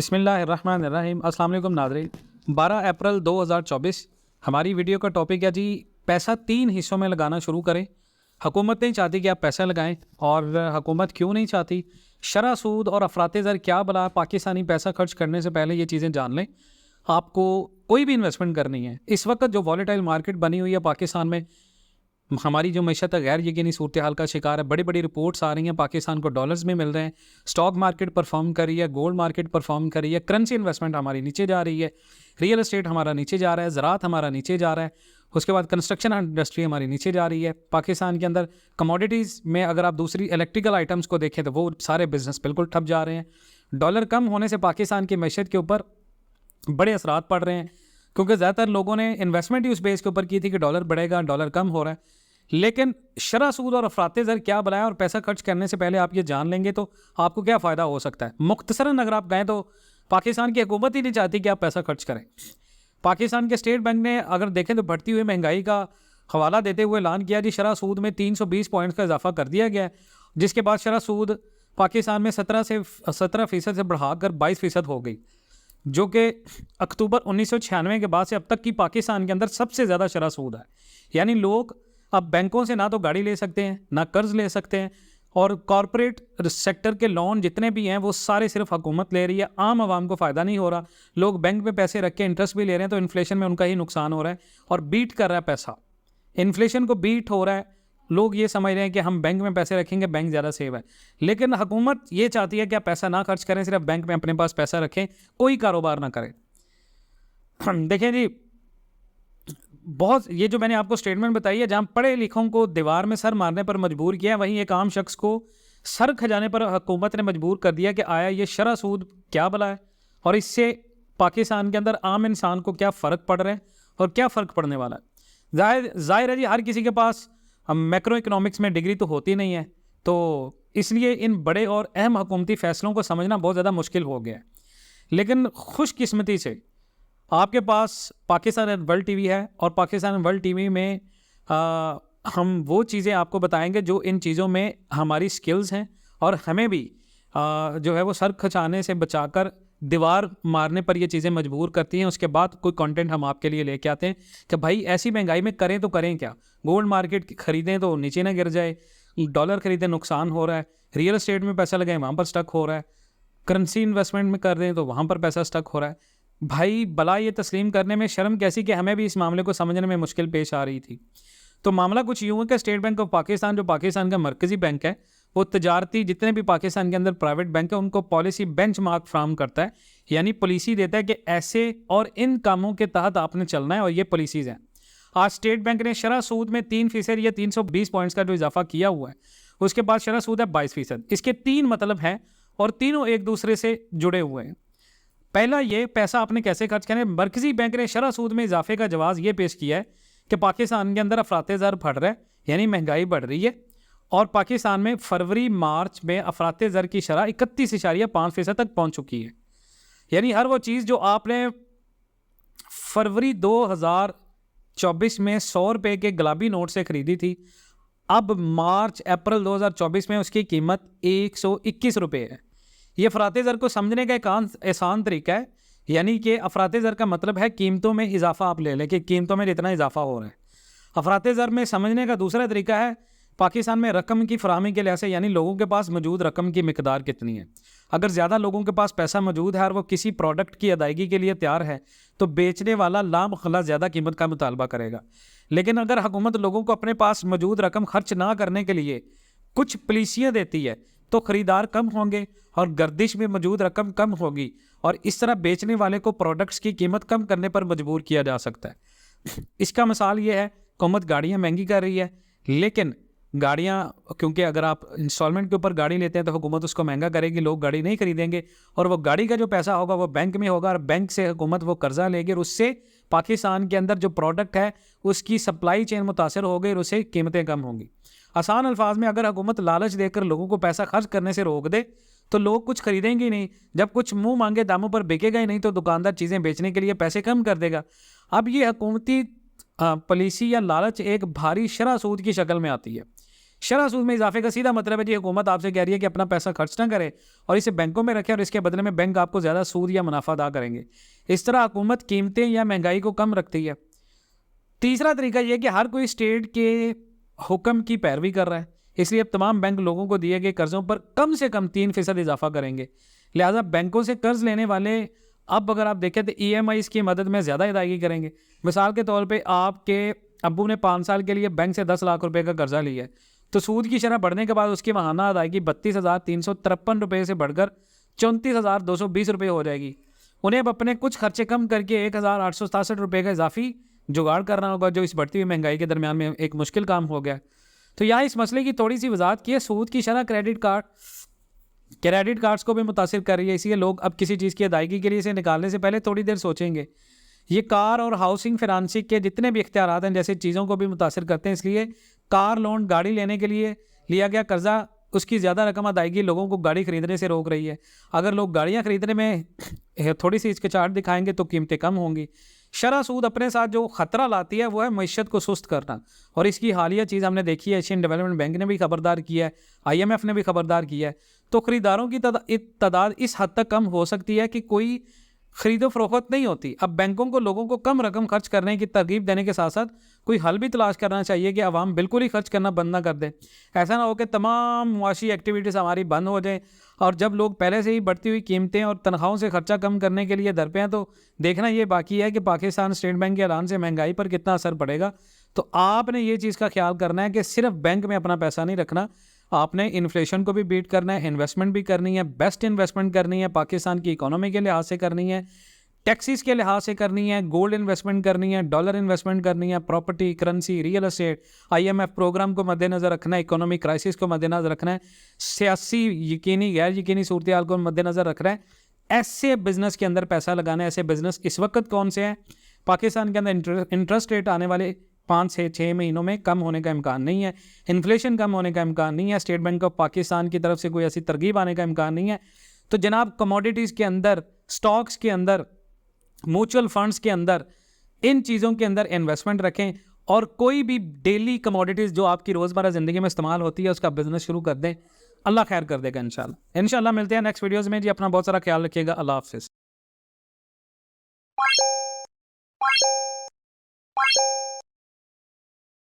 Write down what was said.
बिस्मिल्लाहिर्रहमानिर्रहीम। अस्सलाम वालेकुम नाज़रीन। 12 अप्रैल 2024 हमारी वीडियो का टॉपिक है जी, पैसा 3 हिस्सों में लगाना शुरू करें। हुकूमत नहीं चाहती कि आप पैसा लगाएं, और हुकूमत क्यों नहीं चाहती, शरह सूद और अफराते ज़र क्या बला, पाकिस्तानी पैसा खर्च करने से पहले ये चीज़ें जान लें। आपको कोई भी इन्वेस्टमेंट करनी है, इस वक्त जो वॉलेटाइल मार्केट बनी हुई है पाकिस्तान में, हमारी जो मैशत है गैर यकीनी सूरत हाल का शिकार है। बड़ी बड़ी रिपोर्ट्स आ रही हैं, पाकिस्तान को डॉलर्स में मिल रहे हैं, स्टॉक मार्केट परफॉर्म कर रही है, गोल्ड मार्केट परफॉर्म कर रही है, करेंसी इन्वेस्टमेंट हमारी नीचे जा रही है, रियल एस्टेट हमारा नीचे जा रहा है, ज़राअत हमारा नीचे जा रहा है, उसके बाद कंस्ट्रक्शन इंडस्ट्री हमारी नीचे जा रही है। पाकिस्तान के अंदर कमोडिटीज़ में अगर आप दूसरी इलेक्ट्रिकल आइटम्स को देखें तो वो सारे बिजनेस बिल्कुल ठप जा रहे हैं। डॉलर कम होने से पाकिस्तान की मैशत के ऊपर बड़े असरात पड़ रहे हैं, क्योंकि ज़्यादातर लोगों ने इन्वेस्टमेंट ही उस बेस के ऊपर की थी कि डॉलर बढ़ेगा, डॉलर कम हो रहा है। लेकिन शरह सूद और अफराते ज़र क्या बनाया, और पैसा खर्च करने से पहले आप ये जान लेंगे तो आपको क्या फ़ायदा हो सकता है। मुख्तसरन अगर आप गए तो पाकिस्तान की हुकूमत ही नहीं चाहती कि आप पैसा खर्च करें। पाकिस्तान के स्टेट बैंक ने अगर देखें तो बढ़ती हुई महंगाई का हवाला देते हुए ऐलान किया जी, शरह सूद में 320 पॉइंट्स का इजाफा कर दिया गया है, जिसके बाद शरह सूद पाकिस्तान में 17% से बढ़ाकर 22% हो गई, जो कि अक्टूबर 1996 के बाद से अब तक की पाकिस्तान के अंदर सबसे ज़्यादा शरह सूद है। यानी लोग अब बैंकों से ना तो गाड़ी ले सकते हैं, ना कर्ज ले सकते हैं, और कॉरपोरेट सेक्टर के लोन जितने भी हैं वो सारे सिर्फ हुकूमत ले रही है, आम आवाम को फ़ायदा नहीं हो रहा। लोग बैंक में पैसे रख के इंटरेस्ट भी ले रहे हैं, तो इन्फ्लेशन में उनका ही नुकसान हो रहा है, और बीट कर रहा है पैसा, इन्फ्लेशन को बीट हो रहा है। लोग ये समझ रहे हैं कि हम बैंक में पैसे रखेंगे, बैंक ज़्यादा सेव है, लेकिन हुकूमत ये चाहती है कि आप पैसा ना खर्च करें, सिर्फ बैंक में अपने पास पैसा रखें, कोई कारोबार ना करें। देखें जी, बहुत ये जो मैंने आपको स्टेटमेंट बताई है, जहाँ पढ़े लिखों को दीवार में सर मारने पर मजबूर किया, वहीं एक आम शख्स को सर खजाने पर हुकूमत ने मजबूर कर दिया कि आया ये शरह सूद क्या बला है, और इससे पाकिस्तान के अंदर आम इंसान को क्या फ़र्क पड़ रहा है और क्या फ़र्क पड़ने वाला है। जाहिर है जी, हर किसी के पास मैक्रो इकनॉमिक्स में डिग्री तो होती नहीं है, तो इसलिए इन बड़े और अहम हुकूमती फ़ैसलों को समझना बहुत ज़्यादा मुश्किल हो गया है। लेकिन खुशकिस्मती से आपके पास पाकिस्तान वर्ल्ड टीवी है, और पाकिस्तान वर्ल्ड टीवी में हम वो चीज़ें आपको बताएंगे जो इन चीज़ों में हमारी स्किल्स हैं, और हमें भी जो है वो सर खचाने से बचाकर दीवार मारने पर ये चीज़ें मजबूर करती हैं। उसके बाद कोई कंटेंट हम आपके लिए लेके आते हैं कि भाई ऐसी महंगाई में करें तो करें क्या, गोल्ड मार्केट ख़रीदें तो नीचे ना गिर जाए, डॉलर ख़रीदें नुकसान हो रहा है, रियल एस्टेट में पैसा लगाएं वहाँ पर स्टक हो रहा है, करेंसी इन्वेस्टमेंट में कर दें तो वहाँ पर पैसा स्टक हो रहा है। भाई भला ये तस्लीम करने में शर्म कैसी कि हमें भी इस मामले को समझने में मुश्किल पेश आ रही थी। तो मामला कुछ यूँ है कि स्टेट बैंक ऑफ पाकिस्तान, जो पाकिस्तान का मरकज़ी बैंक है, वो तजारती जितने भी पाकिस्तान के अंदर प्राइवेट बैंक है उनको पॉलिसी बेंचमार्क फ्राहम करता है, यानी पॉलिसी देता है कि ऐसे और इन कामों के तहत आपने चलना है, और ये पॉलिसीज़ हैं। आज स्टेट बैंक ने शरह सूद में 3% या 320 पॉइंट्स का जो इजाफा किया हुआ है, उसके बाद शरह सूद है 22%। इसके 3 मतलब हैं, और तीनों एक दूसरे से जुड़े हुए हैं। पहला, ये पैसा आपने कैसे खर्च करना है। मरकज़ी बैंक ने शरह सूद में इजाफे का जवाब ये पेश किया है कि पाकिस्तान के अंदर अफराते ज़र बढ़ रहा है, यानी महंगाई बढ़ रही है, और पाकिस्तान में फरवरी मार्च में अफराते ज़र की शरह 31.5% तक पहुंच चुकी है। यानी हर वो चीज़ जो आपने फरवरी 2024 में 100 रुपये के गुलाबी नोट से ख़रीदी थी, अब मार्च अप्रैल 2024 में उसकी कीमत 121 रुपये है। ये अफराते ज़र को समझने का एक आसान तरीका है, यानी कि अफराते ज़र का मतलब है कीमतों में इजाफा आप ले लें कि कीमतों में जितना इजाफा हो रहा है। अफराते ज़र में समझने का दूसरा तरीका है पाकिस्तान में रकम की फराहमी के लिहाज से, यानी लोगों के पास मौजूद रकम की मिकदार कितनी है। अगर ज़्यादा लोगों के पास पैसा मौजूद है और वो किसी प्रोडक्ट की अदायगी के लिए तैयार है, तो बेचने वाला लामखला ज़्यादा कीमत का मुतालबा करेगा। लेकिन अगर हुकूमत लोगों को अपने पास मौजूद रकम खर्च ना करने के लिए कुछ पॉलिसियाँ देती है, तो ख़रीदार कम होंगे और गर्दिश में मौजूद रकम कम होगी, और इस तरह बेचने वाले को प्रोडक्ट्स की कीमत कम करने पर मजबूर किया जा सकता है। इसका मिसाल ये है, हुकूमत गाड़ियाँ महंगी कर रही है, लेकिन गाड़ियाँ, क्योंकि अगर आप इंस्टॉलमेंट के ऊपर गाड़ी लेते हैं तो हुकूमत उसको महंगा करेगी, लोग गाड़ी नहीं खरीदेंगे, और वो गाड़ी का जो पैसा होगा वो बैंक में होगा, और बैंक से हुकूमत वो कर्जा लेगी, और उससे पाकिस्तान के अंदर जो प्रोडक्ट है उसकी सप्लाई चेन मुतासर हो गई, और उससे कीमतें कम होंगी। आसान अल्फाज में, अगर हुकूमत लालच देकर लोगों को पैसा खर्च करने से रोक दे तो लोग कुछ खरीदेंगे ही नहीं। जब कुछ मुंह मांगे दामों पर बिकेगा ही नहीं, तो दुकानदार चीज़ें बेचने के लिए पैसे कम कर देगा। अब ये हुकूमती पॉलिसी या लालच एक भारी शरह सूद की शक्ल में आती है। शरह सूद में इजाफे का सीधा मतलब है जी हुकूमत आपसे कह रही है कि अपना पैसा खर्च ना करे और इसे बैंकों में रखे और इसके बदले में बैंक आपको ज़्यादा सूद या मुनाफा अदा करेंगे। इस तरह हुकूमत कीमतें या महंगाई को कम रखती है। तीसरा तरीका यह कि हर कोई स्टेट के हुक्म की पैरवी कर रहा है, इसलिए अब तमाम बैंक लोगों को दिए गए कर्ज़ों पर कम से कम 3% इजाफा करेंगे। लिहाजा बैंकों से कर्ज लेने वाले अब अगर आप देखें तो EMI की मदद में ज़्यादा अदायगी करेंगे। मिसाल के तौर पे आपके अब्बू ने 5 साल के लिए बैंक से 10 लाख रुपए का कर्जा लिया है, तो सूद की शरह बढ़ने के बाद उसकी माहाना अदायगी 32,353 रुपये से बढ़कर 34,220 रुपये हो जाएगी। उन्हें अब अपने कुछ खर्चे कम करके 1,867 रुपये का इजाफी जुगाड़ करना होगा, जो इस बढ़ती हुई महंगाई के दरमियान में एक मुश्किल काम हो गया। तो यहाँ इस मसले की थोड़ी सी वजाहत की है। सूद की शरह क्रेडिट कार्ड्स को भी मुतासिर कर रही है, इसलिए लोग अब किसी चीज़ की अदायगी के लिए इसे निकालने से पहले थोड़ी देर सोचेंगे। ये कार और हाउसिंग फाइनेंसिंग के जितने भी इख्तियारात हैं जैसे चीज़ों को भी मुतासिर करते हैं, इसलिए कार लोन गाड़ी लेने के लिए लिया गया कर्जा उसकी ज़्यादा रकम अदायगी लोगों को गाड़ी खरीदने से रोक रही है। अगर लोग गाड़ियाँ खरीदने में थोड़ी सी हिचकिचाहट दिखाएंगे तो कीमतें कम होंगी। शरह सूद अपने साथ जो ख़तरा लाती है वो है मईशत को सुस्त करना, और इसकी हालिया चीज़ हमने देखी है। एशियन डेवलपमेंट बैंक ने भी खबरदार किया है, IMF ने भी खबरदार किया है। तो ख़रीदारों की तादाद इस हद तक कम हो सकती है कि कोई खरीदो फरोख्त नहीं होती। अब बैंकों को लोगों को कम रकम खर्च करने की तरगीब देने के साथ साथ कोई हल भी तलाश करना चाहिए कि आवाम बिल्कुल ही खर्च करना बंद ना कर दे। ऐसा ना हो कि तमाम मुआशी एक्टिविटीज़ हमारी बंद हो जाएं, और जब लोग पहले से ही बढ़ती हुई कीमतें और तनख्वाहों से खर्चा कम करने के लिए दर पे हैं, तो देखना ये बाकी है कि पाकिस्तान स्टेट बैंक के ऐलान से महंगाई पर कितना असर पड़ेगा। तो आपने ये चीज़ का ख्याल करना है कि सिर्फ बैंक में अपना पैसा नहीं रखना, आपने इन्फ्लेशन को भी बीट करना है, इन्वेस्टमेंट भी करनी है, बेस्ट इन्वेस्टमेंट करनी है, पाकिस्तान की इकोनॉमी के लिहाज से करनी है, टैक्सीज के लिहाज से करनी है, गोल्ड इन्वेस्टमेंट करनी है, डॉलर इन्वेस्टमेंट करनी है, property, currency, real estate, IMF program को मद्देनज़र रखना है, इकोनॉमिक क्राइसिस को मद्देनज़र रखना है, सियासी यकीनी गैर यकीनी सूरत हाल को मद्देनज़र रखना है। ऐसे बिजनेस के अंदर पैसा लगाना है। ऐसे बिजनेस इस वक्त कौन से हैं? पाकिस्तान के अंदर इंटरेस्ट रेट आने वाले 5 से 6 महीनों में कम होने का इम्कान नहीं है, इन्फ्लेशन कम होने का इम्कान नहीं है, स्टेट बैंक ऑफ पाकिस्तान की तरफ से कोई ऐसी तरगीब आने का इम्कान नहीं है। तो जनाब कमोडिटीज़ के अंदर, स्टॉक्स के अंदर, म्यूचुअल फंड्स के अंदर, इन चीज़ों के अंदर इन्वेस्टमेंट रखें, और कोई भी डेली कमोडिटीज़ जो आपकी रोज़मर्रा ज़िंदगी में इस्तेमाल होती है उसका बिजनेस शुरू कर दें। अल्लाह खैर कर देगा इंशाल्लाह। मिलते हैं नेक्स्ट वीडियोज़ में जी। अपना बहुत सारा ख्याल रखिएगा। अल्लाह हाफ़िज़।